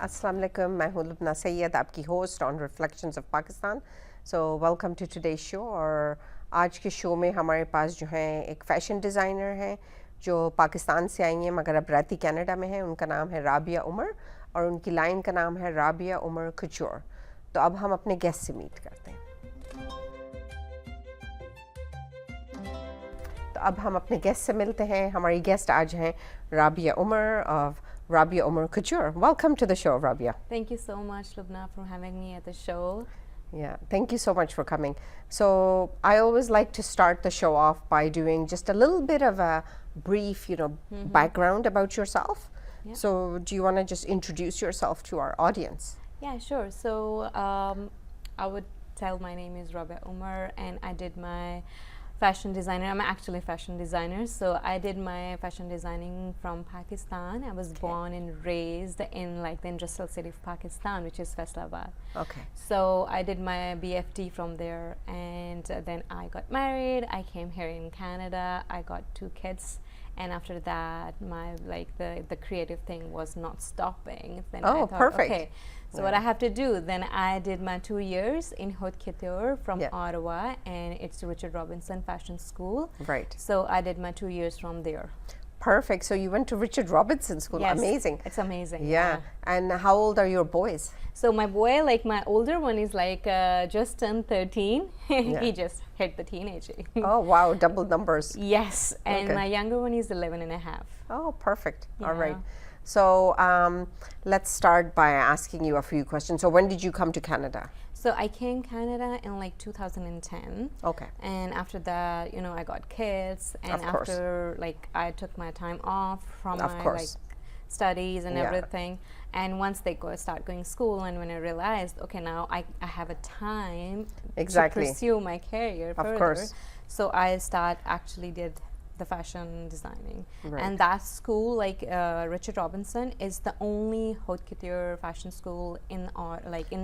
अस्सलाम वालेकुम, मैं हूँ लुबना सैयद, आपकी host on Reflections of Pakistan. So welcome to today's show. और आज के शो में हमारे पास जो है एक फ़ैशन डिज़ाइनर हैं जो पाकिस्तान से आई हैं मगर अब रहती कनाडा में हैं। उनका नाम है राबिया उमर और उनकी लाइन का नाम है राबिया उमर कुचूर। तो अब हम अपने गेस्ट से मीट करते हैं। तो अब हम अपने गेस्ट से मिलते हैं। हमारी गेस्ट आज हैं Rabia Umar of Rabia Umar Couture. Welcome to the show, Rabia. Thank you so much, Lubna, for having me at the show. Yeah, thank you so much for coming. So I always like to start the show off by doing just a little bit of a brief, background about yourself. Yeah. So do you want to just introduce yourself to our audience? Yeah, sure. So I would tell my name is Rabia Umar, and I did my fashion designer. I'm actually a fashion designer, so I did my fashion designing from Pakistan. I was born and raised in like the industrial city of Pakistan, which is Faisalabad. Okay. So I did my BFT from there, and then I got married. I came here in Canada. I got 2 kids, and after that, my the creative thing was not stopping. Then I thought, perfect. Okay, so what I have to do? Then I did my 2 years in haute couture from Ottawa, and it's Richard Robinson Fashion School. Right. So I did my 2 years from there. Perfect. So you went to Richard Robinson School. Yes, amazing. It's amazing. Yeah. And how old are your boys? So my boy, like my older one, is like just turned 13. Yeah. He just hit the teenage age. Oh wow, double numbers. Yes, and Okay. my younger one is 11 and a half. Oh, perfect. All Yeah. right. So let's start by asking you a few questions. So when did you come to Canada? So I came Canada in like 2010. Okay. And after that, I got kids, and Of course. after like I took my time off from Of my course. like studies and Yeah. everything. And once they start going school, and when I realized, okay, now I have a time Exactly. to pursue my career Of further. course. So I actually did the fashion designing. Right. And that school, like Richard Robinson, is the only haute couture fashion school in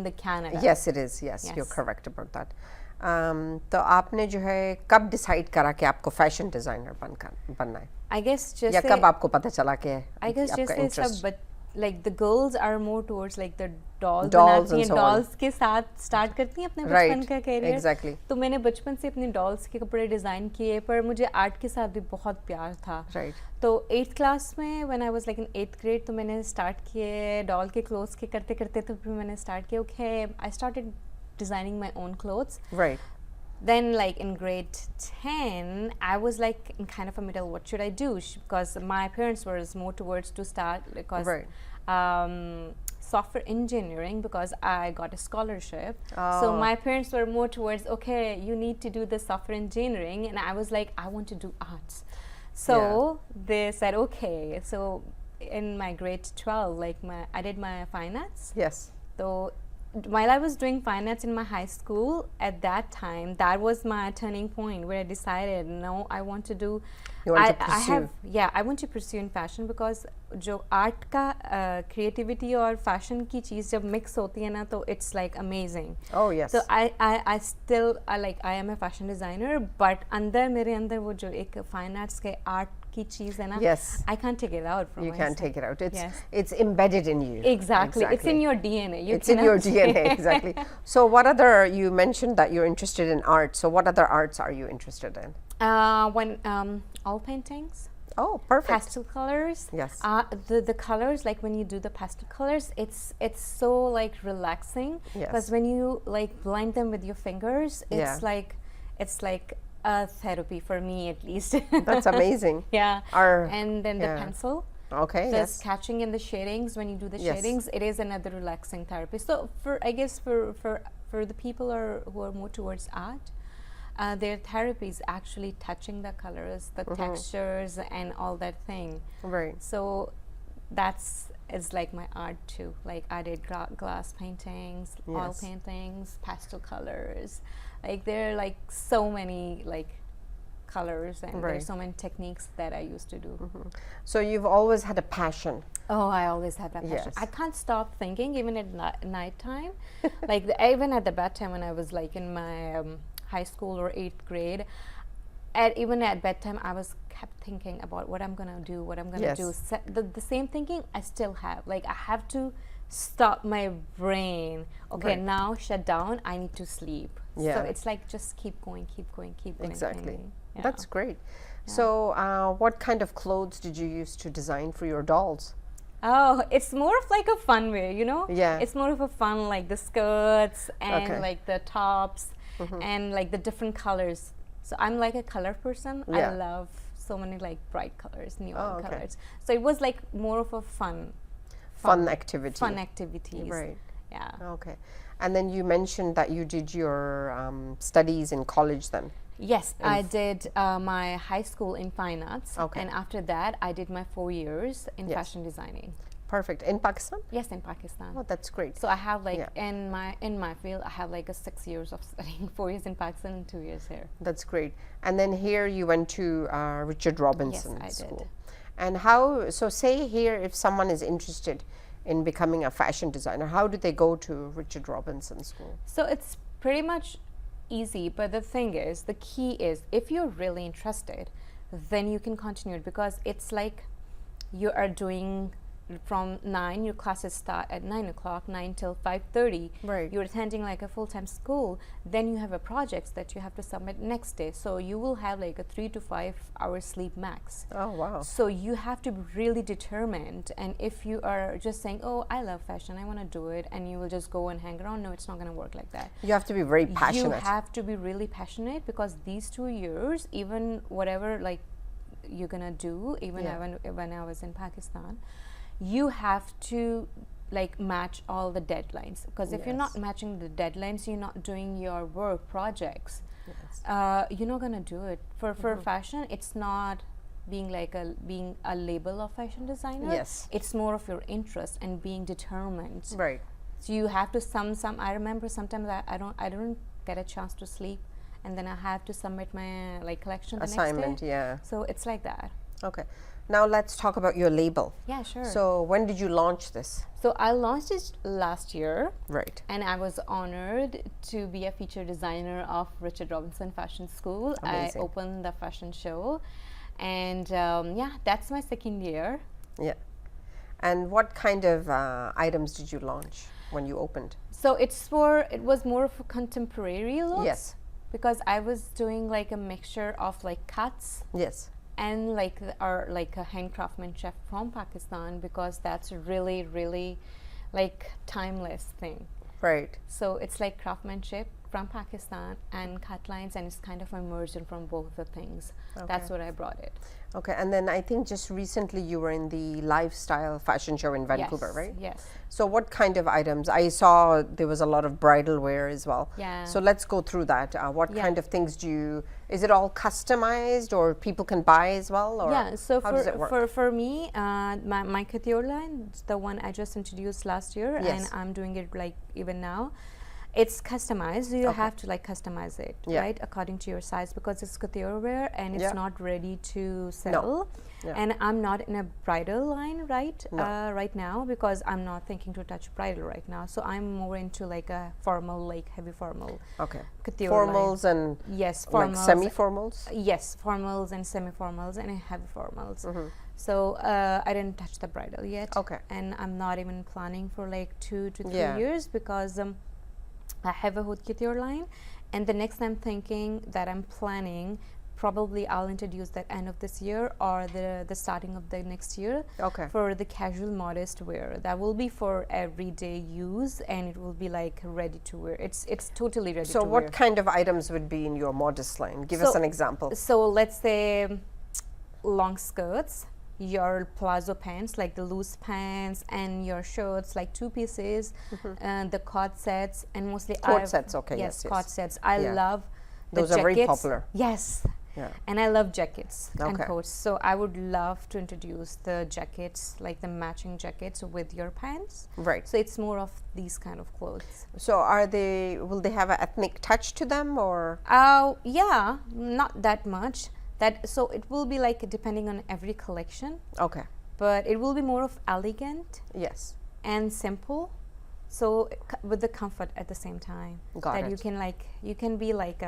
the Canada. Yes, it is. Yes, Yes. you're correct about that. तो आपने जो है कब decide करा कि आपको fashion designer बनना है I guess just या कब आपको पता चला कि I guess आपका just interest? सब, but like the girls are more towards like the dolls Dolls बनाती and हैं, so on. dolls के साथ start करती हैं अपने Right, बचपन का career. exactly. तो मैंने बचपन से अपनी dolls के कपड़े डिज़ाइन किए, पर मुझे आर्ट के साथ भी बहुत प्यार था. Right. तो 8th class में when I was like in 8th grade, तो मैंने start किए doll के clothes के करते करते, तो फिर मैंने start किया, okay, I started designing my own clothes. Right. Then like in grade 10, I was like in kind of a middle, what should I do? Because my parents were more towards to start because Right. software engineering, because I got a scholarship. So Oh. my parents were more towards, okay, you need to do the software engineering, and I was like, I want to do arts. So they said, okay. So in my grade 12, I did my fine arts. Yes. So while I was doing fine arts in my high school, at that time, that was my turning point where I decided, no, I want to do. You want to pursue. I want to pursue in fashion, because जो art का creativity और fashion की चीज़ जब mix होती है ना, तो it's like amazing. Oh yes. So I still I am a fashion designer, but मेरे अंदर वो जो एक fine arts के art की चीज़ है ना, Yes. I can't take it out from You myself. can't take it out. Yes. It's embedded in you. Exactly. It's in your DNA. It's in your DNA, exactly. So what other, you mentioned that you're interested in art. So what other arts are you interested in? When all paintings, Oh, perfect. pastel colors. Yes. The colors, like when you do the pastel colors, it's so like relaxing, Yes. because when you like blend them with your fingers, Yeah. it's like a therapy for me, at least. That's amazing. Yeah. Our- and then yeah. the pencil. Okay, The yes. sketching and the shadings, when you do the Yes. shadings, it is another relaxing therapy. So I guess for the people who are more towards art, their therapy is actually touching the colors, the textures, and all that thing. Right. So is like my art too. Like I did glass paintings, oil Yes. paintings, pastel colors. Like there are like so many like colors, and Right. there's so many techniques that I used to do. So you've always had a passion. Oh, I always had that passion. Yes. I can't stop thinking, even at night time. Like even at the bedtime, when I was like in my high school or 8th grade, even at bedtime, I was kept thinking about what I'm gonna do, what I'm gonna Yes. do. The same thinking I still have. Like I have to stop my brain. Okay, Right. now shut down. I need to sleep. Yeah. So it's like just keep going, keep going, keep going. Exactly. kind of, yeah. That's great. So, what kind of clothes did you use to design for your dolls? Oh, it's more of like a fun way, you know? Yeah. It's more of a fun, like the skirts and Okay. like the tops and like the different colors. So I'm like a color person. Yeah. I love so many like bright colors, neon Oh, okay. colors. So it was like more of a Fun activity. fun activities. Right. Yeah. Okay. And then you mentioned that you did your studies in college then. Yes, I did my high school in fine arts. Okay. And after that, I did my 4 years in Yes. fashion designing. Perfect. In Pakistan? Yes, in Pakistan. Oh, that's great. So I have like Yeah. in my field, I have like a 6 years of studying, 4 years in Pakistan and 2 years here. That's great. And then here you went to Richard Robinson I did. School. And how, so say here if someone is interested in becoming a fashion designer, how do they go to Richard Robinson School? So it's pretty much easy, but the thing is, the key is if you're really interested, then you can continue it because it's like you are doing from 9, your classes start at 9 o'clock, 9 till 5:30. Right. You're attending like a full-time school. Then you have a projects that you have to submit next day. So you will have like a 3 to 5 hours sleep max. Oh, wow. So you have to be really determined. And if you are just saying, "Oh, I love fashion, I want to do it," and you will just go and hang around, no, it's not going to work like that. You have to be very passionate. You have to be really passionate because these 2 years, even whatever like you're gonna do, even Yeah. when I was in Pakistan, you have to like match all the deadlines because if you're not Yes. matching the deadlines, you're not doing your work projects. Yes. You're not gonna do it. For fashion, it's not being like being a label of fashion designer. Yes. It's more of your interest and being determined. Right. So you have to some. I remember sometimes I don't get a chance to sleep, and then I have to submit my like collection the Assignment, next day. yeah. So it's like that. Okay. Now let's talk about your label. Yeah, sure. So when did you launch this? So I launched it last year, Right. and I was honored to be a feature designer of Richard Robinson Fashion School. Amazing. I opened the fashion show, and yeah, that's my second year. Yeah. And what kind of items did you launch when you opened? So it was more of a contemporary look. Yes. Because I was doing like a mixture of like cuts Yes. and like like a hand craftsmanship from Pakistan because that's really like timeless thing. Right. So it's like craftsmanship from Pakistan and cut lines, and it's kind of immersion from both the things. That's what I brought it. Okay. And then I think just recently you were in the lifestyle fashion show in Vancouver, Yes, right? yes. So what kind of items? I saw there was a lot of bridal wear as well. Yeah. So let's go through that. What Yeah. kind of things do you, is it all customized or people can buy as well? Or Yeah, so how does it work? for me, my couture line, the one I just introduced last year, Yes. and I'm doing it like even now. It's customized. You have to like customize it, Yeah. right, according to your size because it's couture wear and it's Yeah. not ready to sell. Yeah. And I'm not in a bridal line right No. right now because I'm not thinking to touch bridal right now. So I'm more into like a formal, like heavy formal. Okay. Couture Formals and Yes, like formals. semi-formals? Yes, formals and semi-formals and heavy formals. So I didn't touch the bridal yet. Okay. And I'm not even planning for like 2 to 3 Yeah. years because I have a haute couture line, and the next I'm thinking that I'm planning. Probably I'll introduce that end of this year or the starting of the next year. Okay. For the casual modest wear, that will be for everyday use, and it will be like ready to wear. It's totally ready So to wear. what kind of items would be in your modest line? Give us So- an example. So let's say long skirts, your palazzo pants, like the loose pants, and your shirts, like 2 pieces, the cord sets, and mostly Cord sets, okay, yes, cord yes. sets. I Yeah. love the Those are very jackets. popular. Yes. Yeah. And I love jackets and Okay. coats. So I would love to introduce the jackets, like the matching jackets with your pants. Right. So it's more of these kind of clothes. So will they have an ethnic touch to them or? Yeah, not that much. So it will be like depending on every collection, Okay. but it will be more of elegant Yes. and simple. So with the comfort at the same time. Got that it. you can be like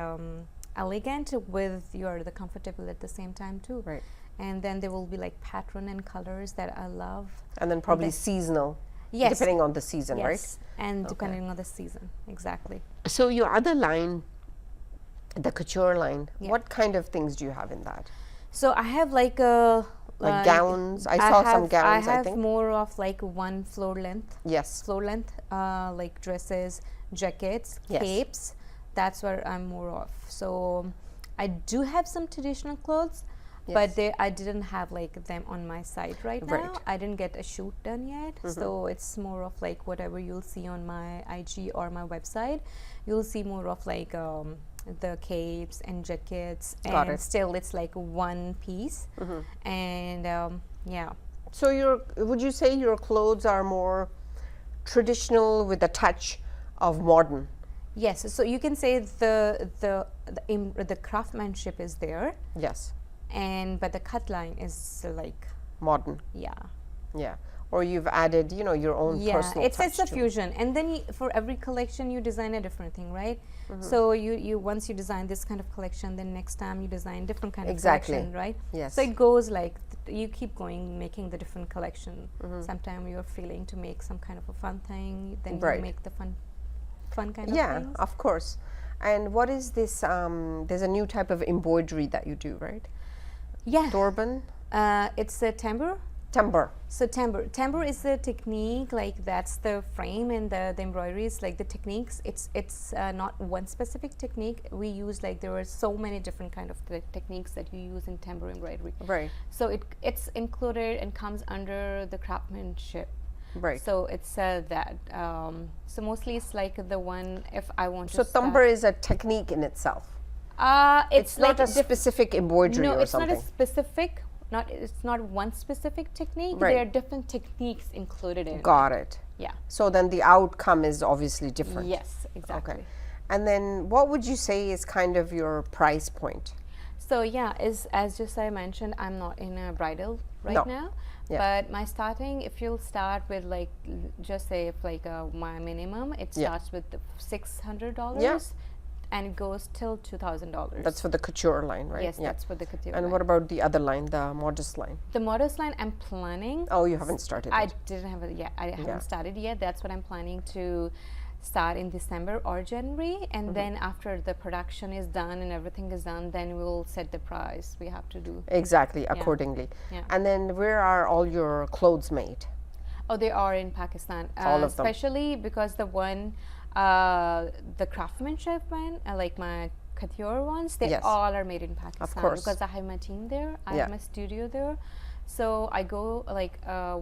elegant with the comfortable at the same time too. Right. And then there will be like pattern and colors that I love. And then probably then- seasonal. Yes. Depending on the season, right? Yes, and depending on the season, exactly. So your other line, the couture line, Yeah. what kind of things do you have in that? So I have like a Like gowns? I saw some gowns, I I have think. more of like one floor length. Yes. Floor length, like dresses, jackets, Yes. capes. That's where I'm more of. So I do have some traditional clothes, but I didn't have like them on my site right now. Right. I didn't get a shoot done yet, so it's more of like whatever you'll see on my IG or my website. You'll see more of like the capes and jackets, Got and it. still it's like one piece, and yeah. So would you say your clothes are more traditional with a touch of modern? Yes, so you can say the craftsmanship is there, Yes. and but the cut line is like Modern. yeah. Yeah. Or you've added, your own personal it's touch a to it. fusion, and then for every collection you design a different thing, right? So you once you design this kind of collection, then next time you design different kind Exactly. of collection, right? Yes. So it goes like you keep going, making the different collection. Sometimes you're feeling to make some kind of a fun thing, then Right. you make the fun kind of Yeah, things. of course. And what is this? There's a new type of embroidery that you do, right? Yeah, Turban, it's a timbre. timber. So timbre is the technique, like that's the frame, and the embroidery is like the techniques. It's not one specific technique. We use like there are so many different kind of techniques that you use in timbre embroidery. Right. So it's included and comes under the craftsmanship. Right. So it's that. So mostly it's like the one if I want So to. start- timber is a technique in itself. It's Not like a specific embroidery no, or it's something. not a specific. It's not one specific technique. Right. There are different techniques included in. Got it. Yeah. So then the outcome is obviously different. Yes, exactly. Okay. And then what would you say is kind of your price point? So yeah, as just I mentioned, I'm not in a bridal right No. now. Yeah. But my starting, if you'll start with like just say if like my minimum, it starts with $600. Yeah. And it goes till $2,000. That's for the couture line, right? Yes, that's for the couture. And line. what about the other line, the modest line? The modest line I'm planning. Oh, you haven't started I it. didn't have it yet. I Yeah. haven't started yet. That's what I'm planning to start in December or January, and then after the production is done and everything is done, then we'll set the price we have to do. Exactly, accordingly. Yeah. And then where are all your clothes made? Oh, they are in Pakistan. All of them. Especially because the one, the craftsmanship one, like my couture ones, they Yes. all are made in Pakistan. course. Because I have my team there, I Yeah. have my studio there. So I go like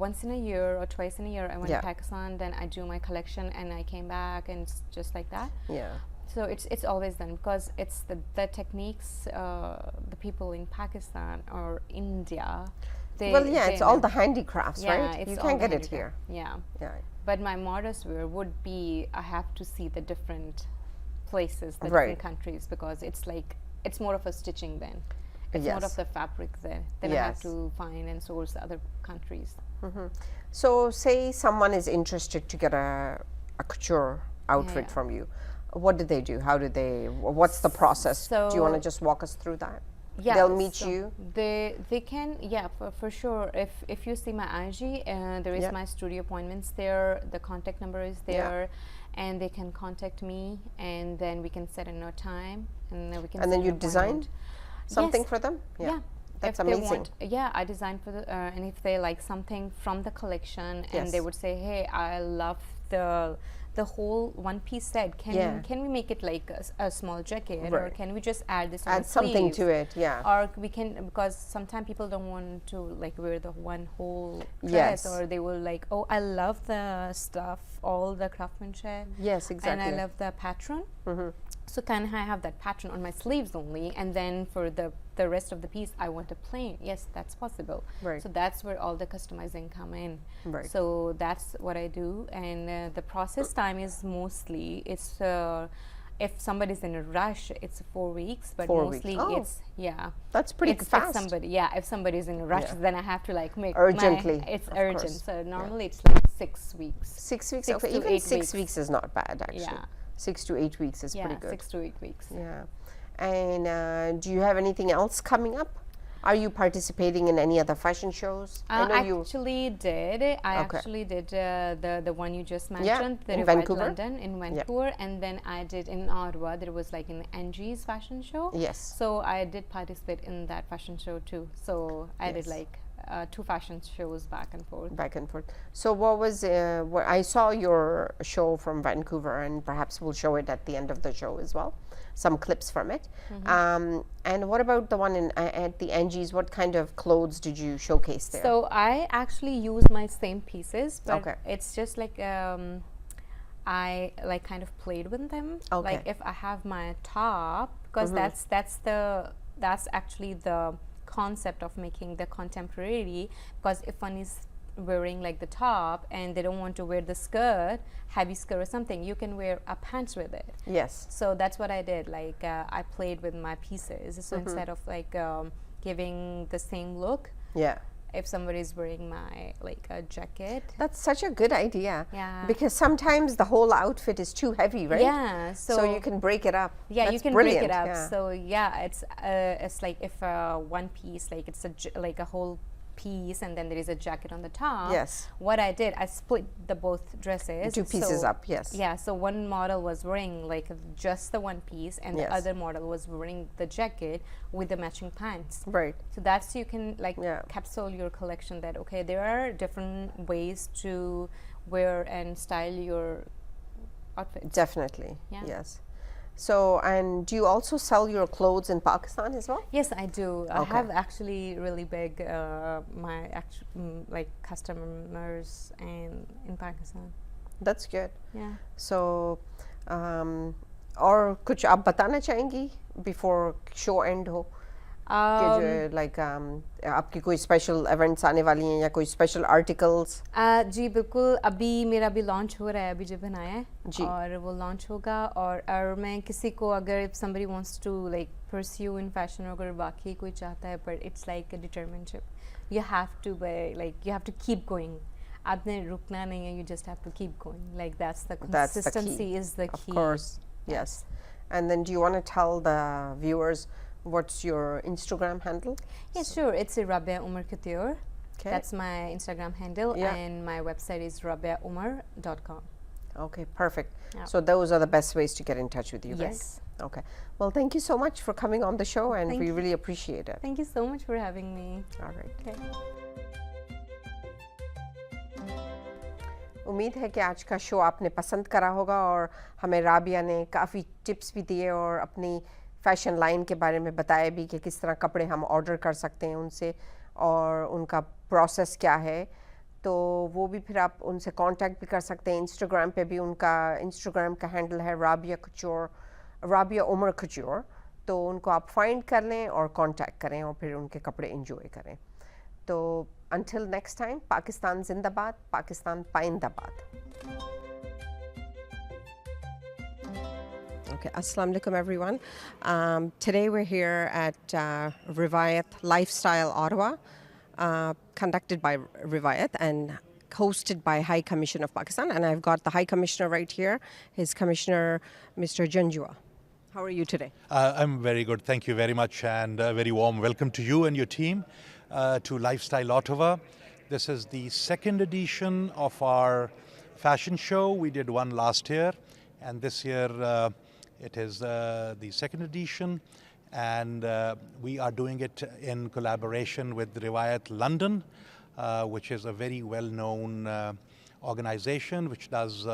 once in a year or twice in a year. I went Yeah. to Pakistan, then I do my collection, and I came back, and it's just like that. Yeah. So it's always done because it's the techniques. The people in Pakistan or India, Well, yeah, it's they all know. the handicrafts, Yeah, right? it's You all can't the get it handicraft. here. Yeah. Yeah. But my modest wear would be I have to see the different places, the Right. different countries, because it's like it's more of a stitching then. It's more Yes. of the fabric there. Then I have Yes. to find and source other countries. So, say someone is interested to get a couture outfit yeah. from you. What do they do? How do they? What's the process? Do you want to So- just walk us through that? Yeah, They'll meet so you. They can, yeah, for sure. If you see my IG, there is Yeah. my studio appointments there. The contact number is Yeah. there, and they can contact me, and then we can set in a time, and then we can. And set then an you design appointment. something Yes. for them? Yeah. That's if they amazing. want, yeah, I design for the and if they like something from the collection, and they Yes. would say, hey, I love the whole one piece set. Can we make it like a small jacket, or Right. can we just add this on Add the something sleeves? to it, yeah. Or we can, because sometimes people don't want to like wear the one whole Yes. dress, or they will like, oh, I love the stuff, all the craftsmanship. Yes, exactly. And I love the pattern. So can I have that pattern on my sleeves only, and then for the rest of the piece I want a plain? Yes, that's possible. Right. So that's where all the customizing come in. Right. So that's what I do, and the process time is mostly it's if somebody's in a rush, it's 4 weeks, but 4 weeks. mostly Oh. it's That's pretty it's fast. if somebody's in a rush, Yeah. then I have to like make Urgently, it's of urgent. course. So normally it's like 6 weeks. 6 weeks. 6 Okay, to even 8 6 weeks. weeks is not bad actually. Yeah. 6 to 8 weeks is Yeah, pretty good. 6 to 8 weeks. Yeah. And do you have anything else coming up? Are you participating in any other fashion shows? I know you Actually did. I actually did the one you just mentioned, the in Revive Vancouver. London in Vancouver, and then I did in Ottawa. There was like an NG's fashion show. Yes. So I did participate in that fashion show too. So I did like 2 fashion shows back and forth. Back and forth. So what was, I saw your show from Vancouver, and perhaps we'll show it at the end of the show as well, some clips from it. And what about the one at the Angie's? What kind of clothes did you showcase there? So I actually use my same pieces, but it's just like I like kind of played with them. Like if I have my top, because that's actually the concept of making the contemporary, because if one is wearing like the top and they don't want to wear the skirt, heavy skirt or something, you can wear a pants with it. Yes. So that's what I did. Like I played with my pieces. So instead of like giving the same look, if somebody is wearing my like a jacket, that's such a good idea. Yeah. Because sometimes the whole outfit is too heavy, right? Yeah. So you can break it up. Yeah, that's you can brilliant. break it up. Yeah. So yeah, it's like if one piece, like it's like a whole piece, and then there is a jacket on the top. Yes. What I did, I split the both dresses. 2 pieces up. Yes. Yeah. So one model was wearing like just the one piece, and the other model was wearing the jacket with the matching pants. Right. So that's, you can like capsule your collection that okay, there are different ways to wear and style your outfits. Definitely. Yeah. Yes. So, and do you also sell your clothes in Pakistan as well? Yes, I do. I have actually really big like customers in Pakistan. That's good. Yeah. So, और कुछ आप बताना चाहेंगी before show end हो? कि जो like आपकी कोई special events आने वाली हैं या कोई special articles? जी बिल्कुल, अभी मेरा भी launch हो रहा है, अभी जो बनाया है और वो launch होगा, और मैं किसी को अगर if somebody wants to like pursue in fashion, अगर वाकई कोई चाहता है, but it's like a determination, you have to be like, you have to keep going. आपने रुकना नहीं है, you just have to keep going. Like that's the consistency is the key. Of course, yes. And then do you want to tell the viewers what's your Instagram handle? Yeah, sure. It's Rabia Umar Couture. That's my Instagram handle, and my website is rabiaumar.com. Okay, perfect. So those are the best ways to get in touch with you, right? Yes. Okay. Well, thank you so much for coming on the show, and we really appreciate it. Thank you so much for having me. All right. Okay. उम्मीद है कि आज का show आपने पसंद करा होगा, और हमें राबिया ने काफ़ी टिप्स भी दिए और अपनी फ़ैशन लाइन के बारे में बताया भी कि किस तरह कपड़े हम ऑर्डर कर सकते हैं उनसे और उनका प्रोसेस क्या है. तो वो भी फिर आप उनसे कांटेक्ट भी कर सकते हैं. इंस्टाग्राम पे भी उनका इंस्टाग्राम का हैंडल है राबिया उमर कच्योर. तो उनको आप फाइंड कर लें और कांटेक्ट करें और फिर उनके कपड़े एंजॉय करें. तो until next time, Pakistan Zindabad, Pakistan Paindabad. Okay, Assalamu alaikum everyone. Today we're here at Rivayat Lifestyle Ottawa, conducted by Rivayat and hosted by High Commission of Pakistan. And I've got the High Commissioner right here, his Commissioner, Mr. Janjua. How are you today? I'm very good, thank you very much, and a very warm welcome to you and your team to Lifestyle Ottawa. This is the second edition of our fashion show. We did one last year, and this year it is the second edition, and we are doing it in collaboration with Rivayat London, which is a very well-known organization which does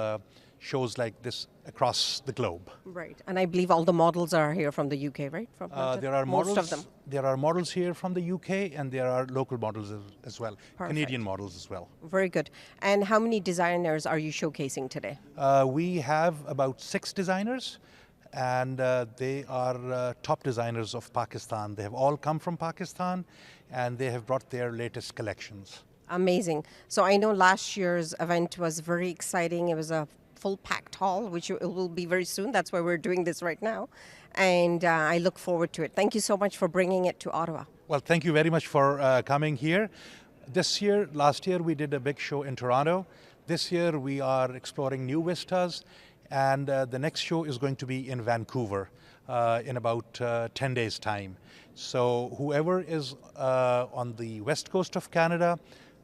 shows like this across the globe. Right, and I believe all the models are here from the UK, right? From there are most models, of them. There are models here from the UK, and there are local models as well, Perfect. Canadian models as well. Very good. And how many designers are you showcasing today? We have about 6 designers, and they are top designers of Pakistan. They have all come from Pakistan, and they have brought their latest collections. Amazing. So I know last year's event was very exciting. It was a full packed hall, which it will be very soon. That's why we're doing this right now. And I look forward to it. Thank you so much for bringing it to Ottawa. Well, thank you very much for coming here. Last year we did a big show in Toronto. This year we are exploring new vistas, and the next show is going to be in Vancouver. in about 10 days' time. So whoever is on the west coast of Canada,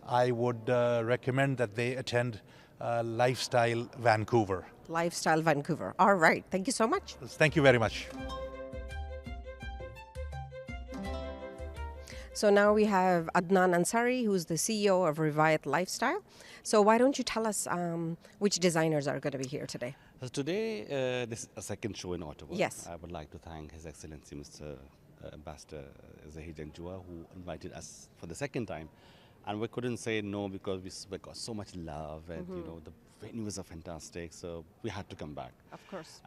I would recommend that they attend Lifestyle Vancouver. Lifestyle Vancouver. All right. Thank you so much. Thank you very much. So now we have Adnan Ansari, who's the CEO of Revayat Lifestyle. So why don't you tell us which designers are going to be here today? So today, this is a second show in Ottawa. Yes. I would like to thank His Excellency Mr. Ambassador Zahid Janjua, who invited us for the second time. And we couldn't say no because we got so much love and you know the venues are fantastic, so we had to come back. Of course.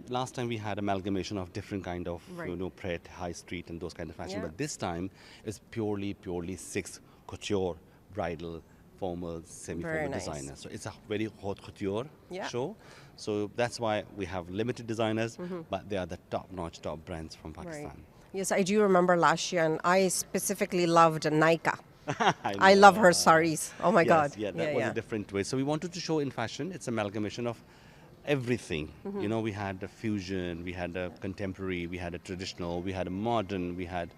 Last time we had amalgamation of different kind of Right. Pret, high street and those kind of fashion, Yeah. but this time it's purely six couture, bridal, formal, semi-formal Very nice. designers. So it's a very haute couture Yeah. show. So that's why we have limited designers, but they are the top-notch, top brands from Pakistan. Right. Yes, I do remember last year, and I specifically loved Naika. I know. love her saris. Oh my Yes, God. Yeah, that was a different way. So we wanted to show in fashion, it's amalgamation of everything. You know, we had a fusion, we had a contemporary, we had a traditional, we had a modern, we had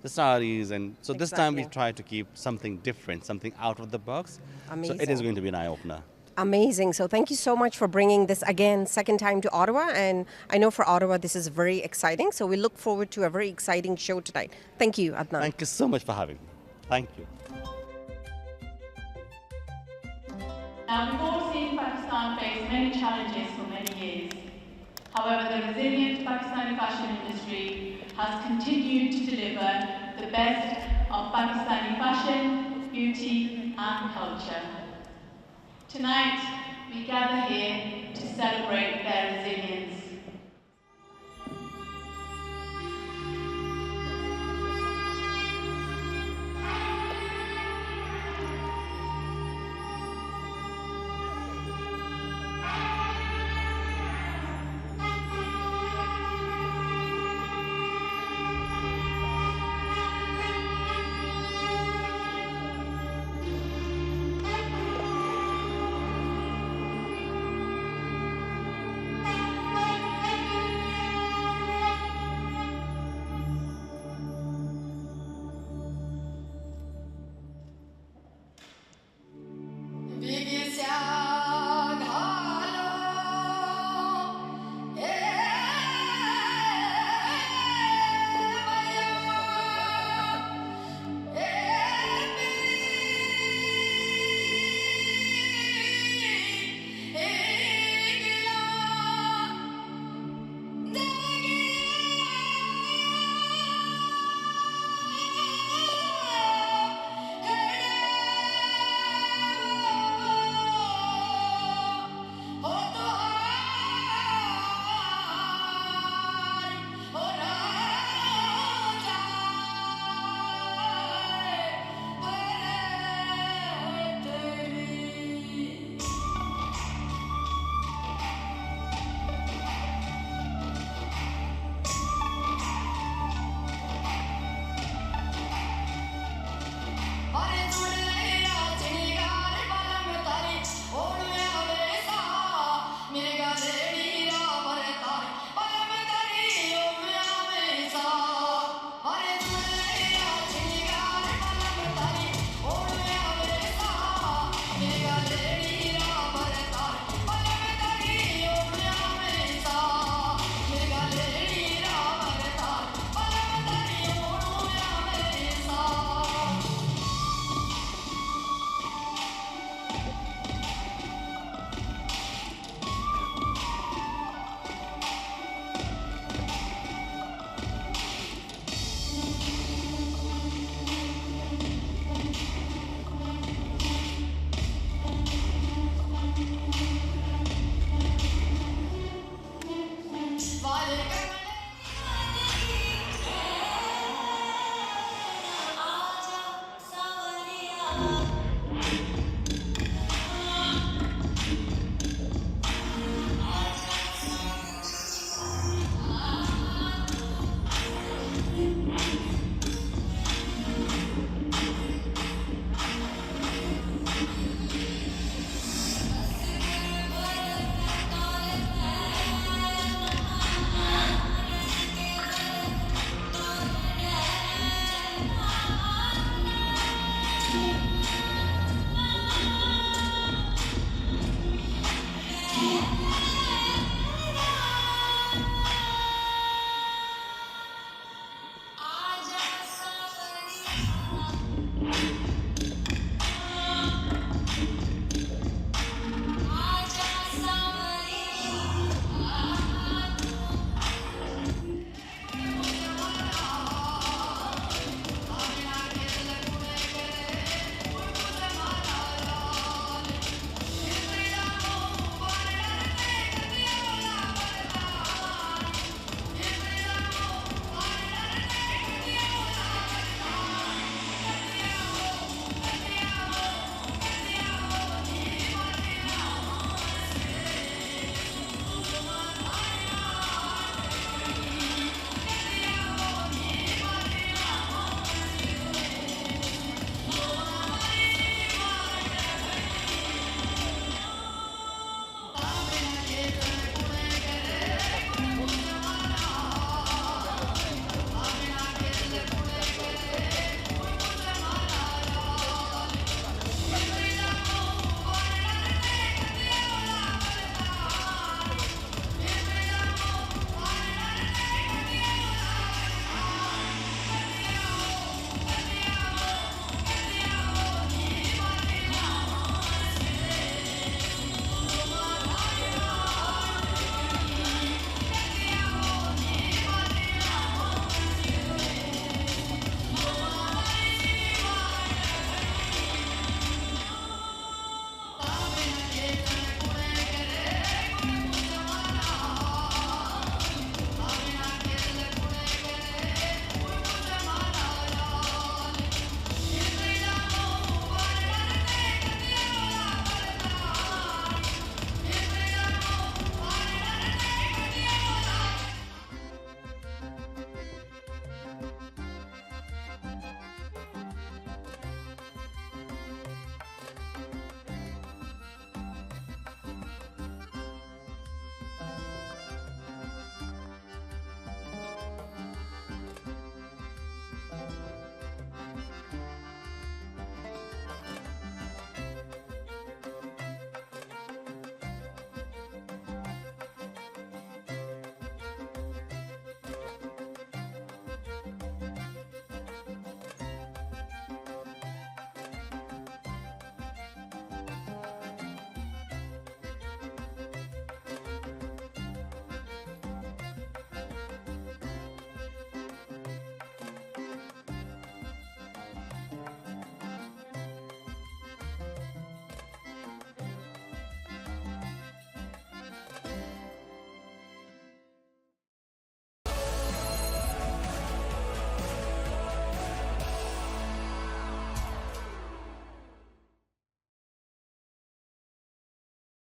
the saris. And so this time we Exactly. tried to keep something different, something out of the box. So it is Amazing. going to be an eye-opener. Amazing. So thank you so much for bringing this again, second time to Ottawa. And I know for Ottawa, this is very exciting. So we look forward to a very exciting show tonight. Thank you, Adnan. Thank you so much for having me. Thank you. Now, we've all seen Pakistan face many challenges for many years. However, the resilient Pakistani fashion industry has continued to deliver the best of Pakistani fashion, beauty, and culture. Tonight, we gather here to celebrate their resilience.